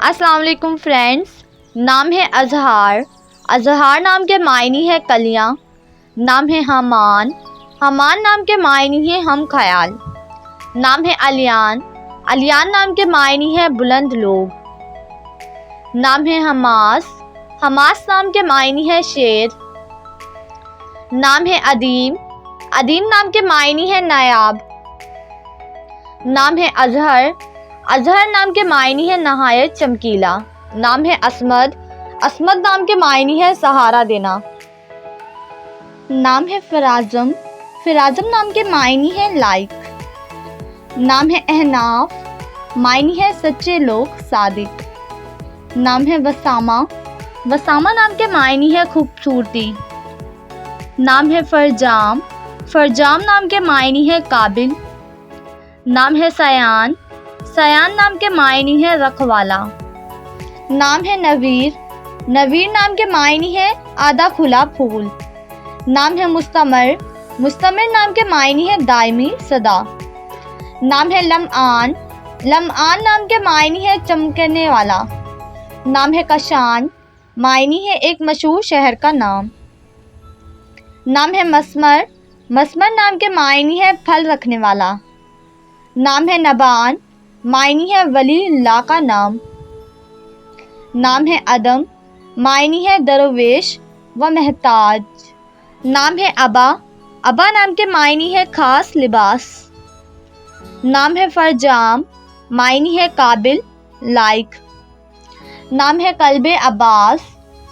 السلام علیکم فرینڈس، نام ہے اظہار۔ اظہار نام کے معنی ہے کلیاں۔ نام ہے حمان۔ حمان نام کے معنی ہے ہم خیال۔ نام ہے علیان۔ علیان نام کے معنی ہے بلند لوگ۔ نام ہے حماس۔ حماس نام کے معنی ہے شیر۔ نام ہے عدیم۔ عدیم نام کے معنی ہے نایاب۔ نام ہے اظہر۔ اظہر نام کے معنی ہے نہایت چمکیلا۔ نام ہے اسمد۔ اسمد نام کے معنی ہے سہارا دینا۔ نام ہے فرازم۔ فرازم نام کے معنی ہے لائق۔ نام ہے احناف۔ معنی ہے سچے لوگ، صادق۔ نام ہے وسامہ۔ وسامہ نام کے معنی ہے خوبصورتی۔ نام ہے فرجام۔ فرجام نام کے معنی ہے قابل۔ نام ہے سیان۔ سیان نام کے معنی ہے رکھوالا۔ نام ہے نویر۔ نویر نام کے معنی ہے آدھا کھلا پھول۔ نام ہے مستمر۔ مستمر نام کے معنی ہے دائمی، سدا۔ نام ہے لمعان۔ لمعان نام کے معنی ہے چمکنے والا۔ نام ہے کشان۔ معنی ہے ایک مشہور شہر کا نام۔ نام ہے مسمر۔ مسمر نام کے معنی ہے پھل رکھنے والا۔ نام ہے نبان۔ معنی ہے ولی اللہ کا نام۔ نام ہے عدم۔ معنی ہے درویش و محتاج۔ نام ہے ابا۔ ابا نام کے معنی ہے خاص لباس۔ نام ہے فرجام۔ معنی ہے قابل، لائق۔ نام ہے قلب عباس۔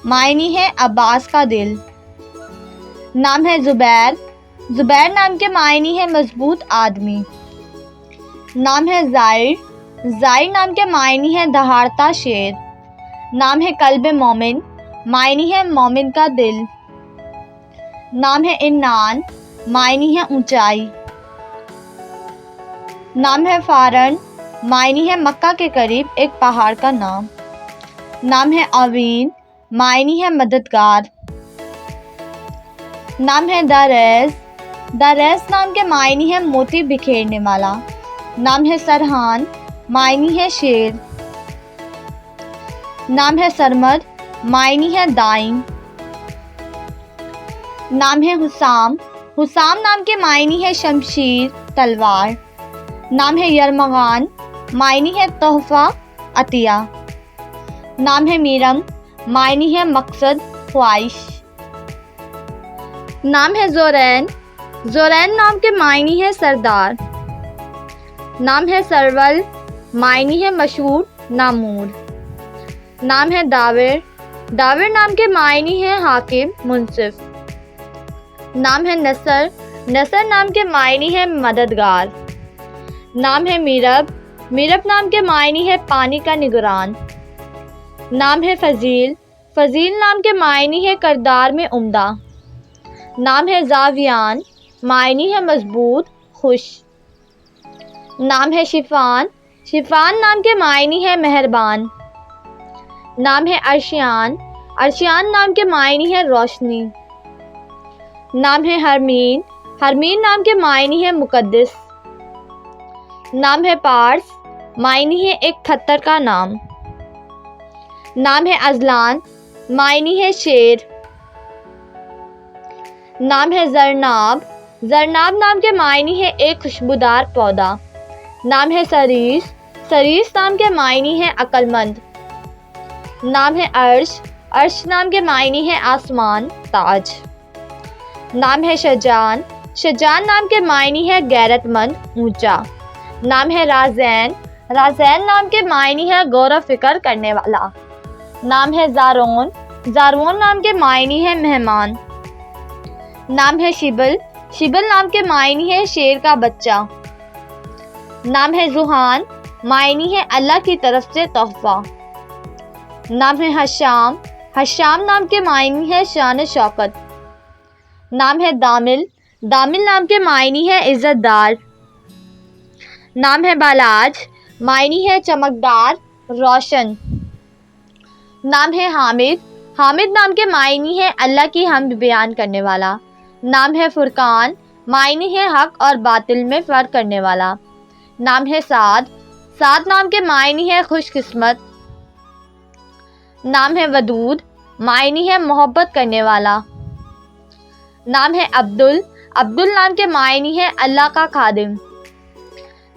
معنی ہے عباس کا دل۔ نام ہے زبیر۔ زبیر نام کے معنی ہے مضبوط آدمی۔ نام ہے زائر۔ زائر نام کے معنی ہے دہاڑتا شیر۔ نام ہے قلب مومن۔ معنی ہے مومن کا دل۔ نام ہے عنان۔ معنی ہے اونچائی۔ نام ہے فارن۔ معنی ہے مکہ کے قریب ایک پہاڑ کا نام۔ نام ہے عوین۔ معنی ہے مددگار۔ نام ہے دریز۔ دریز نام کے معنی ہے موتی بکھیرنے والا۔ نام ہے سرحان۔ معنی ہے شیر۔ نام ہے سرمد۔ معنی ہے دائیں۔ نام ہے حسام۔ حسام نام کے معنی ہے شمشیر، تلوار۔ نام ہے یرمغان۔ معنی ہے تحفہ، عطیہ۔ نام ہے میرم۔ معنی ہے مقصد، خواہش۔ نام ہے زورین۔ زورین نام کے معنی ہے سردار۔ نام ہے سرول۔ معنی ہے مشہور، نامور۔ نام ہے داور۔ داور نام کے معنی ہے حاکم، منصف۔ نام ہے نصر۔ نصر نام کے معنی ہے مددگار۔ نام ہے میرب۔ میرب نام کے معنی ہے پانی کا نگران۔ نام ہے فضیل۔ فضیل نام کے معنی ہے کردار میں عمدہ۔ نام ہے زاویان۔ معنی ہے مضبوط، خوش۔ نام ہے شفان۔ شفان نام کے معنی ہے مہربان۔ نام ہے ارشیان۔ ارشیان نام کے معنی ہے روشنی۔ نام ہے ہرمین۔ ہرمین نام کے معنی ہے مقدس۔ نام ہے پارس۔ معنی ہے ایک کھتر کا نام۔ نام ہے ازلان۔ معنی ہے شیر۔ نام ہے زرناب۔ زرناب نام کے معنی ہے ایک خوشبودار پودا۔ نام ہے سریس۔ سریس نام کے معنی ہے عقل مند۔ نام ہے عرش۔ عرش نام کے معنی ہے آسمان، تاج۔ نام ہے شجان۔ شجان نام کے معنی ہے غیرت مند، اونچا۔ نام ہے رازین۔ رازین نام کے معنی ہے غور و فکر کرنے والا۔ نام ہے زارون۔ زارون نام کے معنی ہے مہمان۔ نام ہے شبل۔ شبل نام کے معنی ہے شیر کا بچہ۔ نام ہے زحان۔ معنی ہے اللہ کی طرف سے تحفہ۔ نام ہے حشام۔ حشام نام کے معنی ہے شان شوکت۔ نام ہے دامل۔ دامل نام کے معنی ہے عزت دار۔ نام ہے بالاج۔ معنی ہے چمکدار، روشن۔ نام ہے حامد۔ حامد نام کے معنی ہے اللہ کی حمد بیان کرنے والا۔ نام ہے فرقان۔ معنی ہے حق اور باطل میں فرق کرنے والا۔ نام ہے سعد۔ سعد نام کے معنی ہے خوش قسمت۔ نام ہے ودود، معنی ہے محبت کرنے والا۔ نام ہے عبدل، عبدل نام کے معنی ہے اللہ کا خادم۔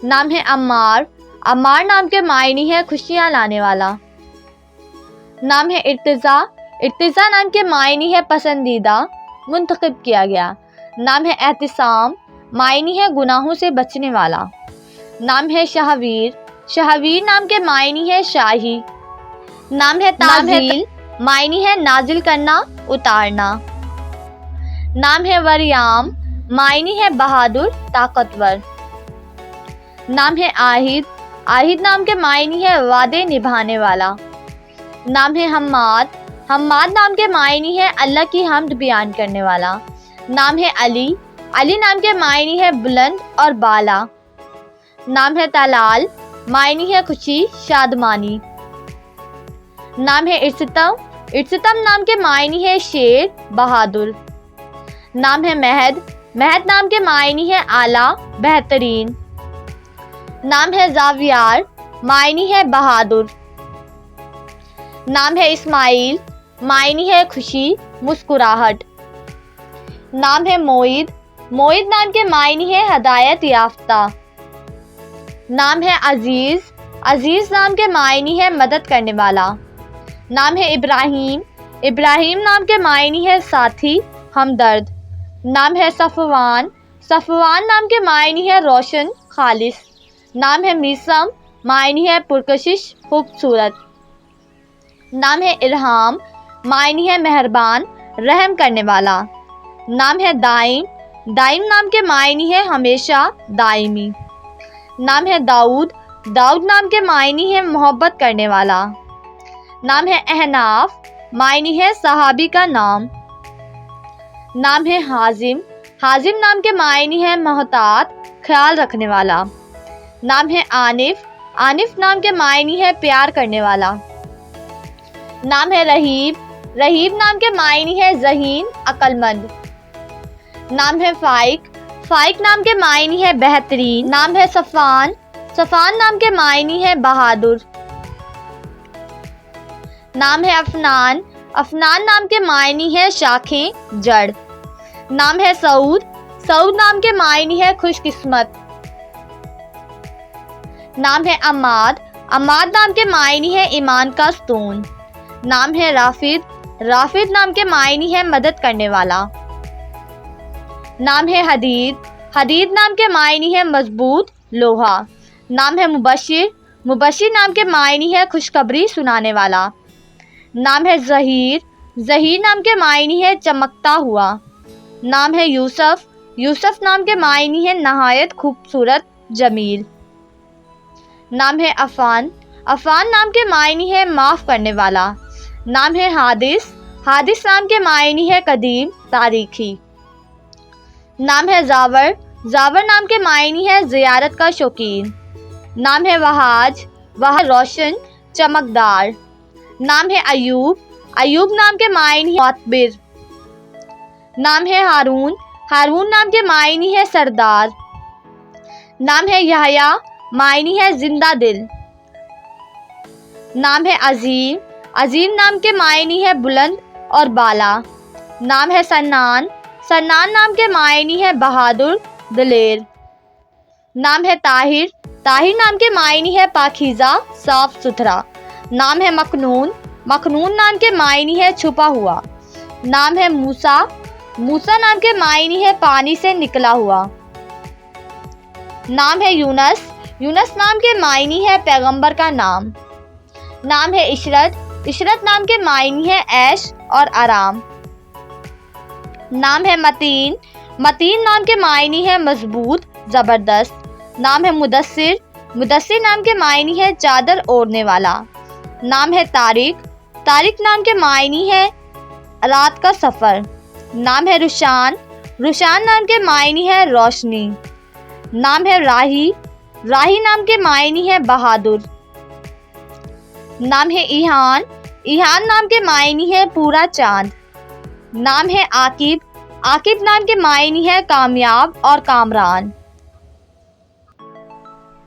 نام ہے عمار، عمار نام کے معنی ہے خوشیاں لانے والا۔ نام ہے ارتضیٰ، ارتضیٰ نام کے معنی ہے پسندیدہ، منتخب کیا گیا۔ نام ہے احتسام، معنی ہے گناہوں سے بچنے والا۔ نام ہے شہویر، شہویر نام کے معنی ہے شاہی۔ نام ہے تازیل، معنی ہے نازل کرنا، اتارنا۔ نام ہے وریام، معنی ہے بہادر، طاقتور۔ نام ہے عاہد، عاہد نام کے معنی ہے وعدے نبھانے والا۔ نام ہے حماد، حماد نام کے معنی ہے اللہ کی حمد بیان کرنے والا۔ نام ہے علی، علی نام کے معنی ہے بلند اور بالا۔ نام ہے طلال، معنی ہے خوشی، شادمانی۔ نام ہے ارستم، ارستم نام کے معنی ہے شیر، بہادر۔ نام ہے مہد، مہد نام کے معنی ہے اعلیٰ، بہترین۔ نام ہے زاویار، معنی ہے بہادر۔ نام ہے اسماعیل، معنی ہے خوشی، مسکراہٹ۔ نام ہے موعد، موعد نام کے معنی ہے ہدایت یافتہ۔ نام ہے عزیز، عزیز نام کے معنی ہے مدد کرنے والا۔ نام ہے ابراہیم، ابراہیم نام کے معنی ہے ساتھی، ہمدرد۔ نام ہے صفوان، صفوان نام کے معنی ہے روشن، خالص۔ نام ہے میثم، معنی ہے پرکشش، خوبصورت۔ نام ہے ارحام، معنی ہے مہربان، رحم کرنے والا۔ نام ہے دائم، دائم نام کے معنی ہے ہمیشہ، دائمی۔ نام ہے داؤد، داؤد نام کے معنی ہے محبت کرنے والا۔ نام ہے احناف، معنی ہے صحابی کا نام۔ نام ہے حازم، حازم نام کے معنی ہے محتاط، خیال رکھنے والا۔ نام ہے عانف، عانف نام کے معنی ہے پیار کرنے والا۔ نام ہے رہیب، رہیب نام کے معنی ہے ذہین، عقل مند۔ نام ہے فائق، فائق نام کے معنی ہے بہترین۔ نام ہے صفان، صفان نام کے معنی ہے بہادر۔ نام ہے افنان، افنان نام کے معنی ہے شاخیں، جڑ۔ نام ہے سعود، سعود نام کے معنی ہے خوش قسمت۔ نام ہے عماد، عماد نام کے معنی ہے ایمان کا ستون۔ نام ہے رافد، رافد نام کے معنی ہے مدد کرنے والا۔ نام ہے حدید، حدید نام کے معنی ہے مضبوط، لوہا۔ نام ہے مبشر، مبشر نام کے معنی ہے خوشخبری سنانے والا۔ نام ہے ظہیر، ظہیر نام کے معنی ہے چمکتا ہوا۔ نام ہے یوسف، یوسف نام کے معنی ہے نہایت خوبصورت، جمیل۔ نام ہے عفان، عفان نام کے معنی ہے معاف کرنے والا۔ نام ہے حادث، حادث نام کے معنی ہے قدیم، تاریخی۔ نام ہے زاور، زاور نام کے معنی ہے زیارت کا شوقین۔ نام ہے وہاج، وہاج روشن، چمکدار۔ نام ہے ایوب، ایوب نام کے معنی ہے معتبر۔ نام ہے ہارون، ہارون نام کے معنی ہے سردار۔ نام ہے یحییٰ، معنی ہے زندہ دل۔ نام ہے عظیم، عظیم نام کے معنی ہے بلند اور بالا۔ نام ہے سنان، سنان نام کے معنی ہے بہادر، دلیر۔ نام ہے طاہر، طاہر نام کے معنی ہے پاکیزہ، صاف ستھرا۔ نام ہے مکنون، مکنون نام کے معنی ہے چھپا ہوا۔ نام ہے موسیٰ، موسیٰ نام کے معنی ہے پانی سے نکلا ہوا۔ نام ہے یونس، یونس نام کے معنی ہے پیغمبر کا نام۔ نام ہے عشرت، عشرت نام کے معنی ہے عیش اور آرام۔ نام ہے متین، متین نام کے معنی ہے مضبوط، زبردست۔ نام ہے مدثر، مدثر نام کے معنی ہے چادر اوڑھنے والا۔ نام ہے طارق، طارق نام کے معنی ہے رات کا سفر۔ نام ہے روشان، روشان نام کے معنی ہے روشنی۔ نام ہے راہی، راہی نام کے معنی ہے بہادر۔ نام ہے ایہان، ایہان نام کے معنی ہے پورا چاند۔ نام ہے عاقب، عاقب نام کے معنی ہے کامیاب اور کامران۔